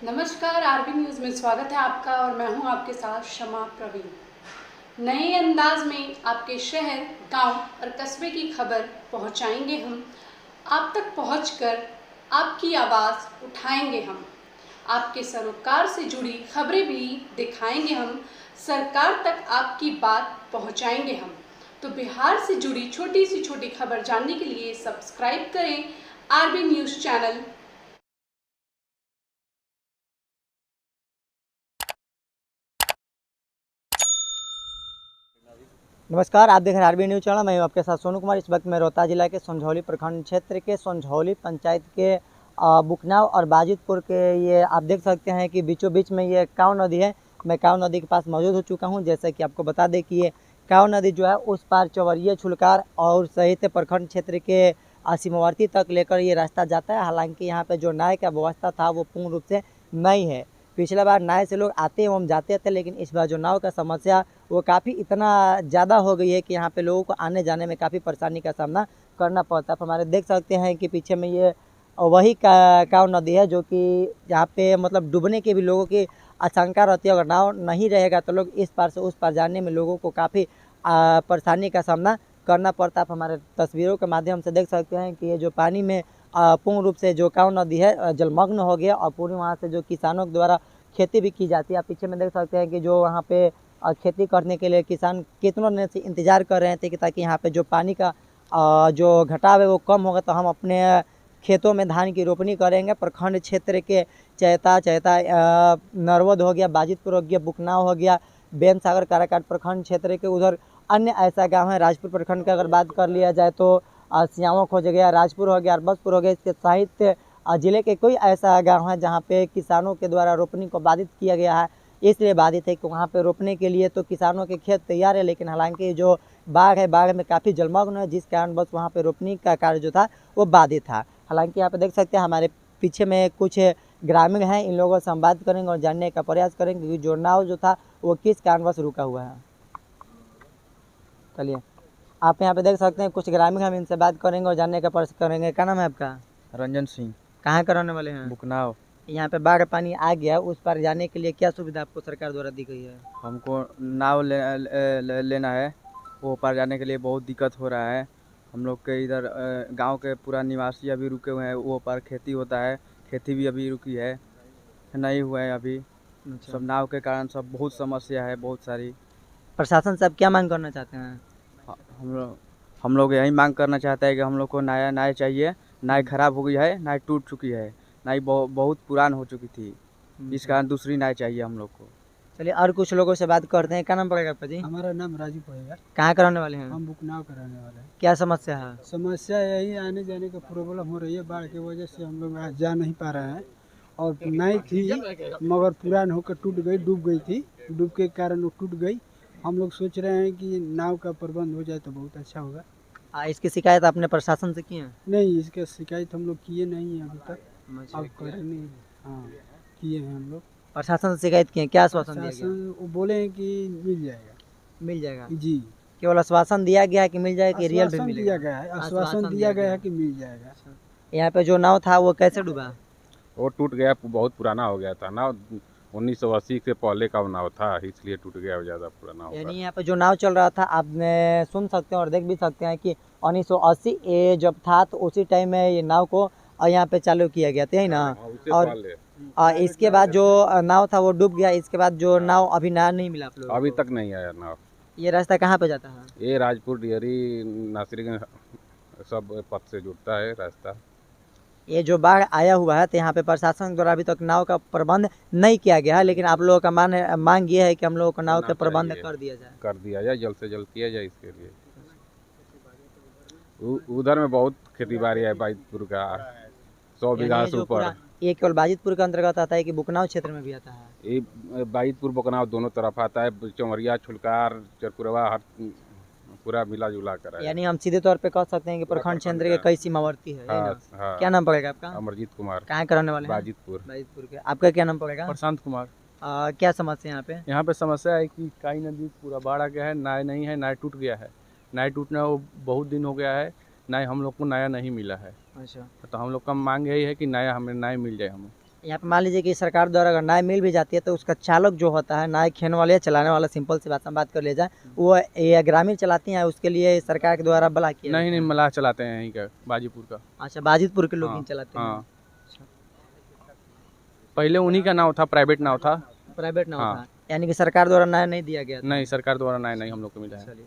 नमस्कार, RB news में स्वागत है आपका और मैं हूं आपके साथ शमा प्रवीण। नए अंदाज में आपके शहर, गांव और कस्बे की खबर पहुंचाएंगे हम। आप तक पहुंचकर आपकी आवाज़ उठाएंगे हम। आपके सरोकार से जुड़ी खबरें भी दिखाएंगे हम। सरकार तक आपकी बात पहुंचाएंगे हम। तो बिहार से जुड़ी छोटी से छोटी खबर जानने के लिए सब्सक्राइब करें आरबी न्यूज़ चैनल। नमस्कार, आप देख रहे हैं आरबी न्यूज़ चैनल। मैं हूं आपके साथ सोनू कुमार। इस वक्त मैं रोहतास जिला के संझौली प्रखंड क्षेत्र के संझौली पंचायत के बुकनाव और बाजितपुर के ये आप देख सकते हैं कि बीचों बीच में ये काव नदी है। मैं काव नदी के पास मौजूद हो चुका हूं। जैसे कि आपको बता दें कि ये काव नदी जो है उस पार चवरिया छुलकार और सहित प्रखंड क्षेत्र के सीमावर्ती तक लेकर ये रास्ता जाता है। हालांकि यहाँ पर जो नाव का व्यवस्था था वो पूर्ण रूप से नहीं है। पिछला बार नाव से लोग आते एवं जाते थे, लेकिन इस बार जो नाव का समस्या वो काफ़ी इतना ज़्यादा हो गई है कि यहाँ पे लोगों को आने जाने में काफ़ी परेशानी का सामना करना पड़ता है। आप हमारे देख सकते हैं कि पीछे में ये वही काव नदी है जो कि यहाँ पे मतलब डूबने के भी लोगों की आशंका रहती है। अगर नाव नहीं रहेगा तो लोग इस पार से उस पार जाने में लोगों को काफ़ी परेशानी का सामना करना पड़ता है। आप हमारे तस्वीरों के माध्यम से देख सकते हैं कि ये जो पानी में पूर्ण रूप से जो काव नदी है जलमग्न हो गया और पूरी वहाँ से जो किसानों के द्वारा खेती भी की जाती है। आप पीछे में देख सकते हैं कि जो वहाँ पे खेती करने के लिए किसान कितनों ने से इंतज़ार कर रहे थे कि ताकि यहाँ पे जो पानी का जो घटाव है वो कम होगा तो हम अपने खेतों में धान की रोपनी करेंगे। प्रखंड क्षेत्र के चैता नरवद हो गया, बाजितपुर हो गया, बुकनाव हो गया, बेन सागर काराकाट प्रखंड क्षेत्र के उधर अन्य ऐसा गाँव है। राजपुर प्रखंड का अगर बात कर लिया जाए तो सियावा खोज गया, राजपुर हो गया, अरबसपुर हो गया। इसके साहित्य जिले के कोई ऐसा गांव है जहां पे किसानों के द्वारा रोपनी को बाधित किया गया है। इसलिए बाधित है कि वहां पे रोपने के लिए तो किसानों के खेत तैयार है, लेकिन हालांकि जो बाढ़ है, बाढ़ में काफ़ी जलमग्न है, जिस कारण बस वहाँ पे रोपनी का कार्य जो था वो बाधित था। हालांकि यहाँ पे देख सकते हैं हमारे पीछे में कुछ ग्रामीण हैं। इन लोगों से हम बात करेंगे और जानने का प्रयास करेंगे कि जो नाव जो था वो किस कारणवश रुका हुआ है। चलिए, आप यहाँ पे देख सकते हैं कुछ ग्रामीण, हम इनसे बात करेंगे और जानने का प्रयास करेंगे। क्या नाम है आपका? रंजन सिंह, कहाँ के रहने वाले हैं? बुकनाव। यहाँ पे बाढ़ पानी आ गया, उस पर जाने के लिए क्या सुविधा आपको सरकार द्वारा दी गई है? हमको नाव लेना है। वो पार जाने के लिए बहुत दिक्कत हो रहा है। हम लोग के इधर गांव के पूरा निवासी अभी रुके हुए हैं। वो पार खेती होता है, खेती भी अभी रुकी है, नहीं हुआ है अभी। अच्छा। सब नाव के कारण सब बहुत समस्या है, बहुत सारी। प्रशासन से आप क्या मांग करना चाहते हैं? हम लोग यही मांग करना चाहते हैं कि हम लोग को नया नाव चाहिए। नाव खराब हो गई है, नाव टूट चुकी है, नाव बहुत पुरान हो चुकी थी। इस कारण दूसरी नाव चाहिए हम लोग को। चलिए, और कुछ लोगों से बात करते हैं। क्या नाम पड़ेगा आपका जी? हमारा नाम राजू पड़ेगा। कहाँ के रहने वाले हैं? हम बुकनाव का रहने वाले हैं। क्या समस्या है? समस्या यही आने जाने का प्रॉब्लम हो रही है। बाढ़ की वजह से हम लोग आज जा नहीं पा रहे हैं। और नहीं थी मगर पुरान होकर टूट गई, डूब गई थी। डूब के कारण वो टूट गई। हम लोग सोच रहे हैं कि नाव का प्रबंध हो जाए तो बहुत अच्छा होगा। इसकी शिकायत आपने प्रशासन से की है? नहीं, इसका शिकायत हम लोग किए नहीं हैं अभी तक। अब करेंगे। हाँ, किए हैं हम लोग। प्रशासन से शिकायत किए, क्या आश्वासन दिया गया? शासन वो बोले हैं कि मिल जाएगा। मिल जाएगा? जी, केवल आश्वासन दिया गया है कि मिल जाएगा कि रियल भी आश्वासन मिलेगा? दिया गया है। आश्वासन दिया गया है कि मिल जाएगा। यहाँ पे जो नाव था वो कैसे डूबा? वो टूट गया, बहुत पुराना हो गया था नाव। 1980 से पहले का नाव था, इसलिए टूट गया, ज़्यादा पुराना हो यानी गया। यहाँ पे जो नाव चल रहा था, आपने सुन सकते हैं और देख भी सकते हैं कि 1980 ये जब था तो उसी टाइम में ये नाव को यहाँ पे चालू किया गया था, यही ना? उससे और पहले इसके बाद जो नाव था वो डूब गया। इसके बाद जो नाव अभी नया नहीं मिला आप लोगों अभी को। तक नहीं आया नाव। ये रास्ता कहाँ पे जाता है? ये राजपुर, डिहरी, नासिरगंज सब पथ से जुड़ता है रास्ता। ये जो बाढ़ आया हुआ है तो यहाँ पे प्रशासन द्वारा अभी तक नाव का प्रबंध नहीं किया गया है, लेकिन आप लोगों का मांग ये है कि हम लोगों को नाव का प्रबंध कर दिया जाए। कर दिया जाए, जल्द से जल्द किया जाए इसके लिए। उधर में बहुत खेती बाड़ी है, बाजितपुर का 100 बीघा यानी ये से जो ऊपर। पूरा ये केवल बाजितपुर के अंतर्गत आता है कि बुकनाव क्षेत्र में भी आता है? ये बाजितपुर बकनाव दोनों तरफ आता है। चौमरिया, छुलकार, चरपुरवा, हर पूरा मिला जुला कर है। यानी हम सीधे तौर पे कह सकते हैं कि प्रखंड क्षेत्र के कई सीमावर्ती है, यही ना? हाँ। क्या नाम पड़ेगा आपका? अमरजीत कुमार, कहाँ के रहने वाले हैं? बाजितपुर। बाजितपुर के। आपका क्या नाम पड़ेगा? प्रशांत कुमार। क्या समस्या यहाँ पे? यहाँ पे समस्या है कि काई नदी पूरा बाढ़ आ गया है, नाव नहीं है, नाव टूट गया है। नाव टूटना वो बहुत दिन हो गया है, नाव हम लोग को नया नहीं मिला है। अच्छा। तो हम लोग का मांग यही है कि नया हमें नाव मिल जाए हमें। यहाँ पे मान लीजिए कि सरकार द्वारा अगर नाव मिल भी जाती है तो उसका चालक जो होता है, नाव खेने वाले या चलाने वाला, सिंपल सी बात हम बात कर ले जाए, वो ये ग्रामीण चलाती हैं, उसके लिए सरकार के द्वारा बला किया नहीं जाता नहीं, है? मलाह चलाते हैं यहीं का, बाजीपुर का। अच्छा, बाजितपुर के लोग हाँ, ही चलाते हैं। हाँ। पहले उन्हीं का नाव था, प्राइवेट नाव था। प्राइवेट नाव हाँ। था, यानी कि सरकार द्वारा नाव नहीं दिया गया था। नहीं, सरकार द्वारा नहीं हम लोग को मिला है। चलिए,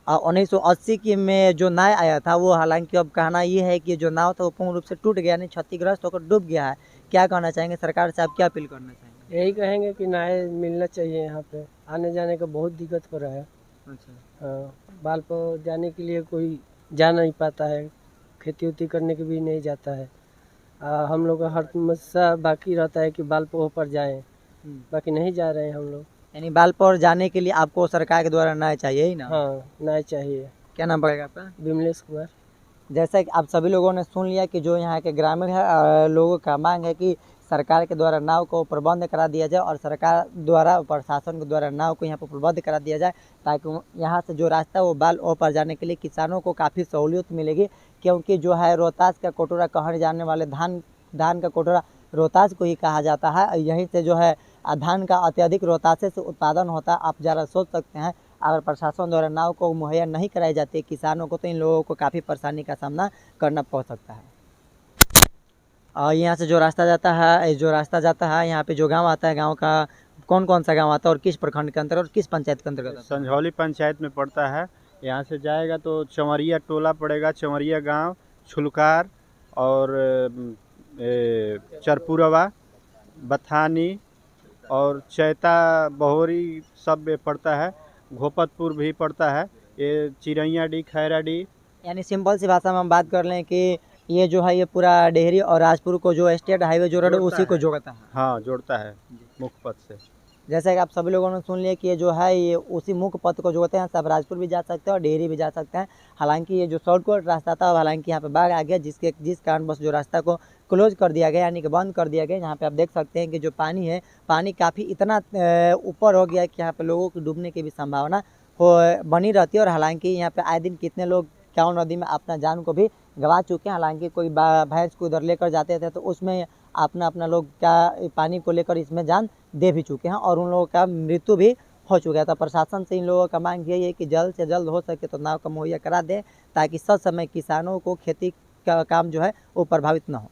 1980 की में जो नाव आया था वो, हालांकि अब कहना ये है कि जो नाव था वो पूर्ण रूप से टूट गया, नहीं क्षतिग्रस्त होकर डूब गया है। क्या कहना चाहेंगे सरकार से, आप क्या अपील करना चाहेंगे? यही कहेंगे कि नाव मिलना चाहिए। यहाँ पे आने जाने का बहुत दिक्कत हो रहा है। अच्छा, हाँ, बाल पर जाने के लिए कोई जा नहीं पाता है, खेती उती करने के भी नहीं जाता है। हम लोग का हर समस्या बाकी रहता है कि बाल पर पर जाएं, बाकी नहीं जा रहे हैं हम लोग। यानी बालपौर जाने के लिए आपको सरकार के द्वारा नाव चाहिए ही ना? हाँ, नाव चाहिए। क्या नाम पड़ेगा आपका? विमलेश कुमार। जैसा कि आप सभी लोगों ने सुन लिया कि जो यहाँ के ग्रामीण है, लोगों का मांग है कि सरकार के द्वारा नाव को प्रबंध करा दिया जाए और सरकार द्वारा, प्रशासन के द्वारा नाव को यहाँ पर प्रबंध करा दिया जाए, ताकि यहाँ से जो रास्ता वो बाल ओ पर जाने के लिए किसानों को काफ़ी सहूलियत मिलेगी। क्योंकि जो है रोहतास का कोटोरा कहने जाने वाले धान का कोटोरा रोहतास को ही कहा जाता है। यहीं से जो है धान का अत्यधिक रोहतास से उत्पादन होता है। आप ज़रा सोच सकते हैं, अगर प्रशासन द्वारा नाव को मुहैया नहीं कराई जाती किसानों को, तो इन लोगों को काफ़ी परेशानी का सामना करना पड़ सकता है। और यहाँ से जो रास्ता जाता है, यहाँ पे जो गांव आता है, गांव का कौन कौन सा गांव आता है और किस प्रखंड के अंतर्गत और किस पंचायत के अंतर्गत आता है? संझौली पंचायत में पड़ता है। यहाँ से जाएगा तो चंवरिया टोला पड़ेगा, चंवरिया गांव, छुलकार और चरपुरवा, बथानी और चैता बहोरी सब में पड़ता है। घोपतपुर भी पड़ता है, ये चिरैयाडी, खैराडी। यानी सिंपल सी भाषा में हम बात कर लें कि ये जो है ये पूरा डेहरी और राजपुर को जो स्टेट हाईवे जो रोड उसी को जोड़ता है। हाँ, जोड़ता है मुख्य पथ से। जैसा कि आप सभी लोगों ने सुन लिया कि ये जो है ये उसी मुख्य पथ को जोड़ते हैं। सब राजपुर भी जा सकते हैं और डेहरी भी जा सकते हैं। हालांकि ये जो शॉर्टकट रास्ता था, हालांकि यहाँ पे बाढ़ आ गया, जिस कारण बस जो रास्ता को क्लोज कर दिया गया, यानी कि बंद कर दिया गया। यहाँ पे आप देख सकते हैं कि जो पानी है, पानी काफ़ी इतना ऊपर हो गया है कि यहाँ पे लोगों को डूबने की भी संभावना बनी रहती है। और हालांकि यहाँ पे आए दिन कितने लोग क्याऊ नदी में अपना जान को भी गंवा चुके हैं। हालांकि कोई भैंस को उधर लेकर जाते थे तो उसमें अपना लोग क्या पानी को लेकर इसमें जान दे भी चुके हैं और उन लोगों का मृत्यु भी हो चुका था। प्रशासन से इन लोगों का मांग यही है कि जल्द से जल्द हो सके तो नाव का मुहैया करा दें, ताकि सच समय किसानों को खेती का काम जो है वो प्रभावित न हो।